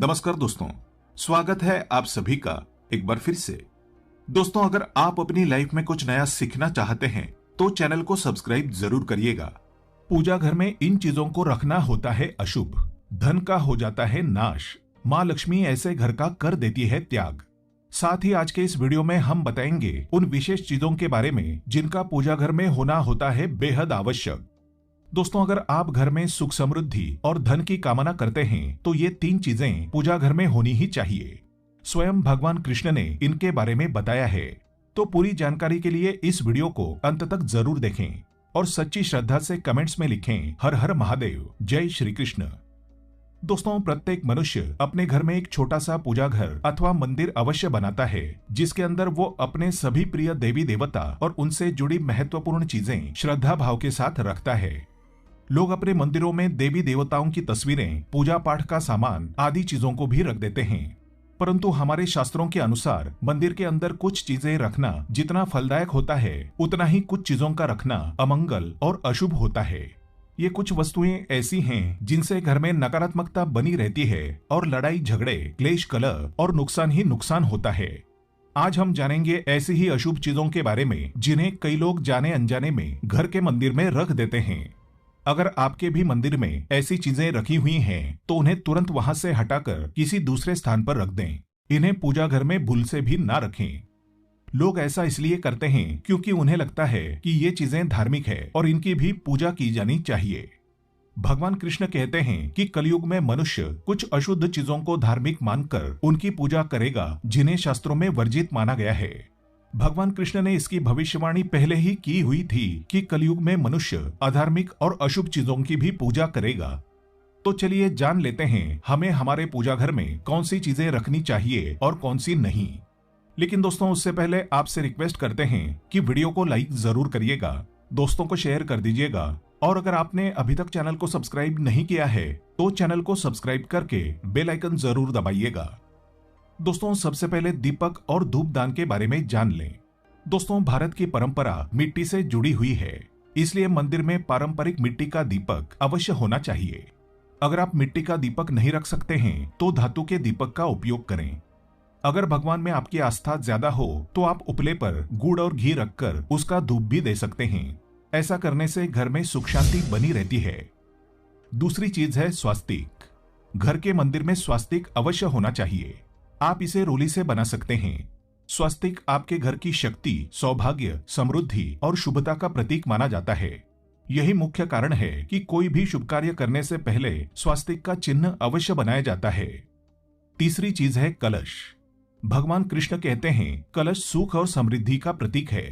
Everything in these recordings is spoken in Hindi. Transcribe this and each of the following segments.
नमस्कार दोस्तों, स्वागत है आप सभी का एक बार फिर से। दोस्तों, अगर आप अपनी लाइफ में कुछ नया सीखना चाहते हैं तो चैनल को सब्सक्राइब जरूर करिएगा। पूजा घर में इन चीजों को रखना होता है अशुभ, धन का हो जाता है नाश, माँ लक्ष्मी ऐसे घर का कर देती है त्याग। साथ ही आज के इस वीडियो में हम बताएंगे उन विशेष चीजों के बारे में जिनका पूजा घर में होना होता है बेहद आवश्यक। दोस्तों, अगर आप घर में सुख समृद्धि और धन की कामना करते हैं तो ये 3 चीजें पूजा घर में होनी ही चाहिए। स्वयं भगवान कृष्ण ने इनके बारे में बताया है। तो पूरी जानकारी के लिए इस वीडियो को अंत तक जरूर देखें और सच्ची श्रद्धा से कमेंट्स में लिखें हर हर महादेव, जय श्री कृष्ण। दोस्तों, प्रत्येक मनुष्य अपने घर में एक छोटा सा पूजा घर अथवा मंदिर अवश्य बनाता है, जिसके अंदर वो अपने सभी प्रिय देवी देवता और उनसे जुड़ी महत्वपूर्ण चीजें श्रद्धा भाव के साथ रखता है। लोग अपने मंदिरों में देवी देवताओं की तस्वीरें, पूजा पाठ का सामान आदि चीजों को भी रख देते हैं। परंतु हमारे शास्त्रों के अनुसार मंदिर के अंदर कुछ चीजें रखना जितना फलदायक होता है, उतना ही कुछ चीजों का रखना अमंगल और अशुभ होता है। ये कुछ वस्तुएं ऐसी हैं जिनसे घर में नकारात्मकता बनी रहती है और लड़ाई झगड़े, क्लेश, कलह और नुकसान ही नुकसान होता है। आज हम जानेंगे ऐसी ही अशुभ चीजों के बारे में जिन्हें कई लोग जाने अनजाने में घर के मंदिर में रख देते हैं। अगर आपके भी मंदिर में ऐसी चीजें रखी हुई हैं, तो उन्हें तुरंत वहां से हटाकर किसी दूसरे स्थान पर रख दें। इन्हें पूजा घर में भूल से भी ना रखें। लोग ऐसा इसलिए करते हैं क्योंकि उन्हें लगता है कि ये चीजें धार्मिक है और इनकी भी पूजा की जानी चाहिए। भगवान कृष्ण कहते हैं कि कलयुग में मनुष्य कुछ अशुद्ध चीजों को धार्मिक मानकर उनकी पूजा करेगा, जिन्हें शास्त्रों में वर्जित माना गया है। भगवान कृष्ण ने इसकी भविष्यवाणी पहले ही की हुई थी कि कलयुग में मनुष्य अधार्मिक और अशुभ चीजों की भी पूजा करेगा। तो चलिए जान लेते हैं हमें हमारे पूजा घर में कौन सी चीजें रखनी चाहिए और कौन सी नहीं। लेकिन दोस्तों, उससे पहले आपसे रिक्वेस्ट करते हैं कि वीडियो को लाइक जरूर करिएगा, दोस्तों को शेयर कर दीजिएगा और अगर आपने अभी तक चैनल को सब्सक्राइब नहीं किया है तो चैनल को सब्सक्राइब करके बेल आइकन जरूर दबाइएगा। दोस्तों, सबसे पहले दीपक और धूप दान के बारे में जान लें। दोस्तों, भारत की परंपरा मिट्टी से जुड़ी हुई है, इसलिए मंदिर में पारंपरिक मिट्टी का दीपक अवश्य होना चाहिए। अगर आप मिट्टी का दीपक नहीं रख सकते हैं तो धातु के दीपक का उपयोग करें। अगर भगवान में आपकी आस्था ज्यादा हो तो आप उपले पर गुड़ और घी रखकर उसका धूप भी दे सकते हैं। ऐसा करने से घर में सुख शांति बनी रहती है। दूसरी चीज है स्वास्तिक। घर के मंदिर में स्वास्तिक अवश्य होना चाहिए। आप इसे रोली से बना सकते हैं। स्वास्तिक आपके घर की शक्ति, सौभाग्य, समृद्धि और शुभता का प्रतीक माना जाता है। यही मुख्य कारण है कि कोई भी शुभ कार्य करने से पहले स्वास्तिक का चिन्ह अवश्य बनाया जाता है। तीसरी चीज है कलश। भगवान कृष्ण कहते हैं कलश सुख और समृद्धि का प्रतीक है।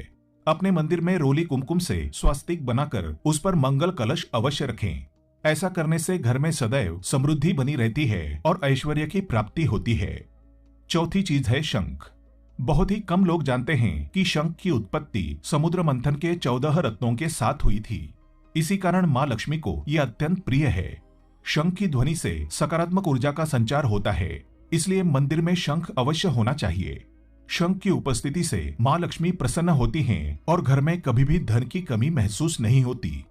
अपने मंदिर में रोली कुमकुम से स्वास्तिक बनाकर उस पर मंगल कलश अवश्य रखें। ऐसा करने से घर में सदैव समृद्धि बनी रहती है और ऐश्वर्य की प्राप्ति होती है। चौथी चीज है शंख। बहुत ही कम लोग जानते हैं कि शंख की उत्पत्ति समुद्र मंथन के 14 रत्नों के साथ हुई थी। इसी कारण माँ लक्ष्मी को यह अत्यंत प्रिय है। शंख की ध्वनि से सकारात्मक ऊर्जा का संचार होता है, इसलिए मंदिर में शंख अवश्य होना चाहिए। शंख की उपस्थिति से माँ लक्ष्मी प्रसन्न होती हैं और घर में कभी भी धन की कमी महसूस नहीं होती।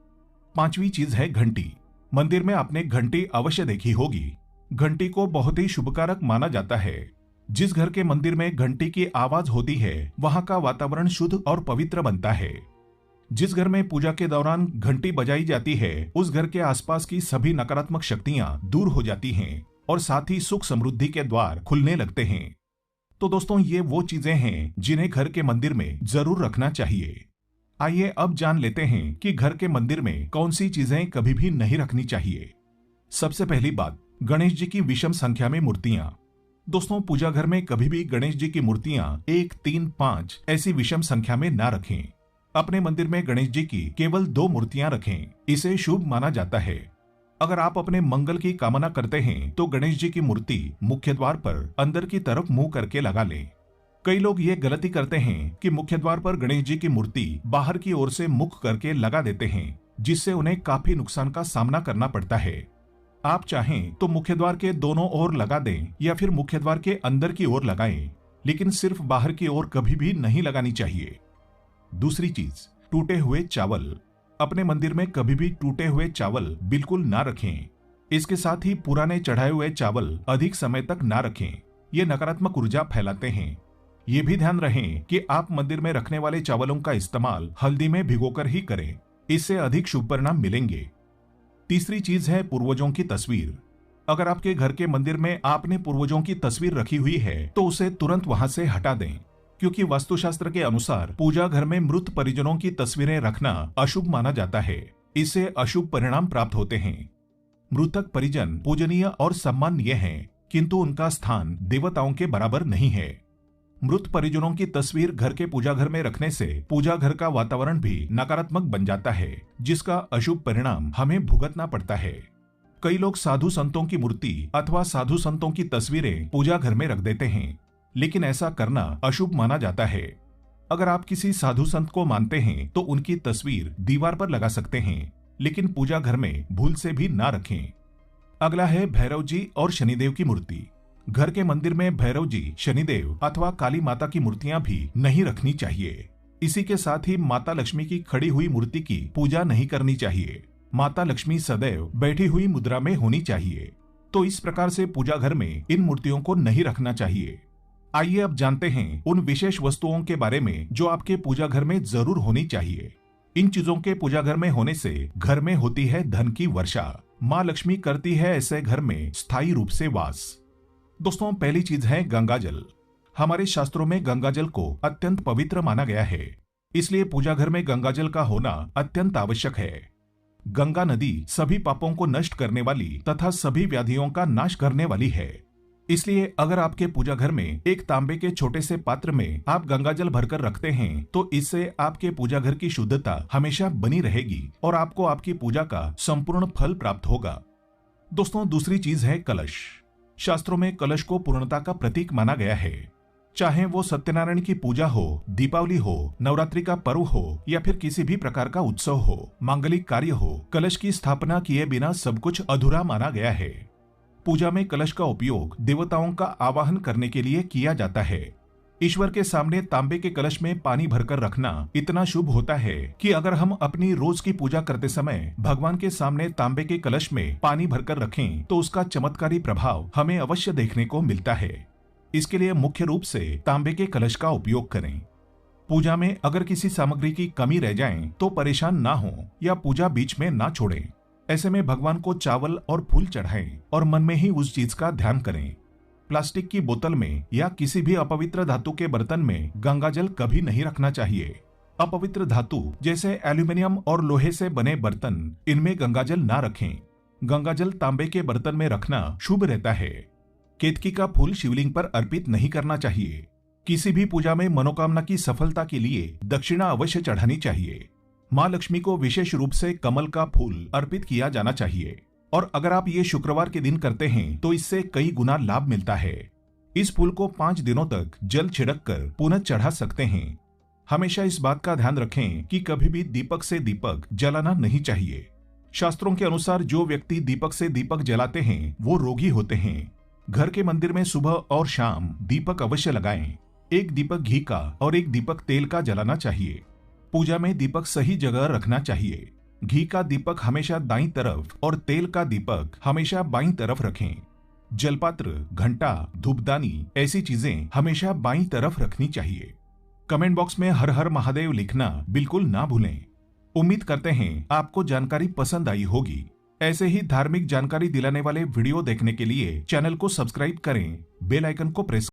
पांचवी चीज है घंटी। मंदिर में आपने घंटी अवश्य देखी होगी। घंटी को बहुत ही शुभकारक माना जाता है। जिस घर के मंदिर में घंटी की आवाज होती है वहां का वातावरण शुद्ध और पवित्र बनता है। जिस घर में पूजा के दौरान घंटी बजाई जाती है उस घर के आसपास की सभी नकारात्मक शक्तियां दूर हो जाती हैं और साथ ही सुख समृद्धि के द्वार खुलने लगते हैं। तो दोस्तों, ये वो चीजें हैं जिन्हें घर के मंदिर में जरूर रखना चाहिए। आइए अब जान लेते हैं कि घर के मंदिर में कौन सी चीजें कभी भी नहीं रखनी चाहिए। सबसे पहली बात, गणेश जी की विषम संख्या में मूर्तियां। दोस्तों, पूजा घर में कभी भी गणेश जी की मूर्तियां 1, 3, 5 ऐसी विषम संख्या में ना रखें। अपने मंदिर में गणेश जी की केवल 2 मूर्तियां रखें, इसे शुभ माना जाता है। अगर आप अपने मंगल की कामना करते हैं तो गणेश जी की मूर्ति मुख्य द्वार पर अंदर की तरफ मुंह करके लगा लें। कई लोग ये गलती करते हैं कि मुख्य द्वार पर गणेश जी की मूर्ति बाहर की ओर से मुख करके लगा देते हैं, जिससे उन्हें काफी नुकसान का सामना करना पड़ता है। आप चाहें तो मुख्य द्वार के दोनों ओर लगा दें या फिर मुख्य द्वार के अंदर की ओर लगाएं, लेकिन सिर्फ बाहर की ओर कभी भी नहीं लगानी चाहिए। दूसरी चीज, टूटे हुए चावल। अपने मंदिर में कभी भी टूटे हुए चावल बिल्कुल ना रखें। इसके साथ ही पुराने चढ़ाए हुए चावल अधिक समय तक ना रखें, ये नकारात्मक ऊर्जा फैलाते हैं। ये भी ध्यान रहे कि आप मंदिर में रखने वाले चावलों का इस्तेमाल हल्दी में भिगोकर ही करें, इससे अधिक शुभ परिणाम मिलेंगे। तीसरी चीज है पूर्वजों की तस्वीर। अगर आपके घर के मंदिर में आपने पूर्वजों की तस्वीर रखी हुई है तो उसे तुरंत वहां से हटा दें, क्योंकि वास्तुशास्त्र के अनुसार पूजा घर में मृत परिजनों की तस्वीरें रखना अशुभ माना जाता है। इससे अशुभ परिणाम प्राप्त होते हैं। मृतक परिजन पूजनीय और सम्माननीय हैं, किंतु उनका स्थान देवताओं के बराबर नहीं है। मृत परिजनों की तस्वीर घर के पूजा घर में रखने से पूजा घर का वातावरण भी नकारात्मक बन जाता है, जिसका अशुभ परिणाम हमें भुगतना पड़ता है। कई लोग साधु संतों की मूर्ति अथवा साधु संतों की तस्वीरें पूजा घर में रख देते हैं, लेकिन ऐसा करना अशुभ माना जाता है। अगर आप किसी साधु संत को मानते हैं तो उनकी तस्वीर दीवार पर लगा सकते हैं, लेकिन पूजा घर में भूल से भी ना रखें। अगला है भैरव जी और शनिदेव की मूर्ति। घर के मंदिर में भैरव जी, शनिदेव अथवा काली माता की मूर्तियां भी नहीं रखनी चाहिए। इसी के साथ ही माता लक्ष्मी की खड़ी हुई मूर्ति की पूजा नहीं करनी चाहिए। माता लक्ष्मी सदैव बैठी हुई मुद्रा में होनी चाहिए, तो इस प्रकार से पूजा घर में इन मूर्तियों को नहीं रखना चाहिए। आइए अब जानते हैं उन विशेष वस्तुओं के बारे में जो आपके पूजा घर में जरूर होनी चाहिए। इन चीजों के पूजा घर में होने से घर में होती है धन की वर्षा। माँ लक्ष्मी करती है ऐसे घर में स्थायी रूप से वास। दोस्तों, पहली चीज है गंगा जल। हमारे शास्त्रों में गंगा जल को अत्यंत पवित्र माना गया है, इसलिए पूजा घर में गंगा जल का होना अत्यंत आवश्यक है। गंगा नदी सभी पापों को नष्ट करने वाली तथा सभी व्याधियों का नाश करने वाली है। इसलिए अगर आपके पूजा घर में एक तांबे के छोटे से पात्र में आप गंगा जल भरकर रखते हैं तो इससे आपके पूजा घर की शुद्धता हमेशा बनी रहेगी और आपको आपकी पूजा का संपूर्ण फल प्राप्त होगा। दोस्तों, दूसरी चीज है कलश। शास्त्रों में कलश को पूर्णता का प्रतीक माना गया है। चाहे वो सत्यनारायण की पूजा हो, दीपावली हो, नवरात्रि का पर्व हो या फिर किसी भी प्रकार का उत्सव हो, मांगलिक कार्य हो, कलश की स्थापना किए बिना सब कुछ अधूरा माना गया है। पूजा में कलश का उपयोग देवताओं का आवाहन करने के लिए किया जाता है। ईश्वर के सामने तांबे के कलश में पानी भरकर रखना इतना शुभ होता है कि अगर हम अपनी रोज की पूजा करते समय भगवान के सामने तांबे के कलश में पानी भरकर रखें तो उसका चमत्कारी प्रभाव हमें अवश्य देखने को मिलता है। इसके लिए मुख्य रूप से तांबे के कलश का उपयोग करें। पूजा में अगर किसी सामग्री की कमी रह जाए तो परेशान ना हो या पूजा बीच में ना छोड़ें। ऐसे में भगवान को चावल और फूल चढ़ाएं और मन में ही उस चीज का ध्यान करें। प्लास्टिक की बोतल में या किसी भी अपवित्र धातु के बर्तन में गंगाजल कभी नहीं रखना चाहिए। अपवित्र धातु जैसे एल्यूमिनियम और लोहे से बने बर्तन, इनमें गंगाजल ना रखें। गंगाजल तांबे के बर्तन में रखना शुभ रहता है। केतकी का फूल शिवलिंग पर अर्पित नहीं करना चाहिए। किसी भी पूजा में मनोकामना की सफलता के लिए दक्षिणा अवश्य चढ़ानी चाहिए। माँ लक्ष्मी को विशेष रूप से कमल का फूल अर्पित किया जाना चाहिए और अगर आप ये शुक्रवार के दिन करते हैं तो इससे कई गुना लाभ मिलता है। इस फूल को 5 दिनों तक जल छिड़क कर पुनः चढ़ा सकते हैं। हमेशा इस बात का ध्यान रखें कि कभी भी दीपक से दीपक जलाना नहीं चाहिए। शास्त्रों के अनुसार जो व्यक्ति दीपक से दीपक जलाते हैं वो रोगी होते हैं। घर के मंदिर में सुबह और शाम दीपक अवश्य लगाएं। एक दीपक घी का और एक दीपक तेल का जलाना चाहिए। पूजा में दीपक सही जगह रखना चाहिए। घी का दीपक हमेशा दाईं तरफ और तेल का दीपक हमेशा बाईं तरफ रखें। जलपात्र, घंटा, धूपदानी ऐसी चीजें हमेशा बाईं तरफ रखनी चाहिए। कमेंट बॉक्स में हर हर महादेव लिखना बिल्कुल ना भूलें। उम्मीद करते हैं आपको जानकारी पसंद आई होगी। ऐसे ही धार्मिक जानकारी दिलाने वाले वीडियो देखने के लिए चैनल को सब्सक्राइब करें, बेल आइकन को प्रेस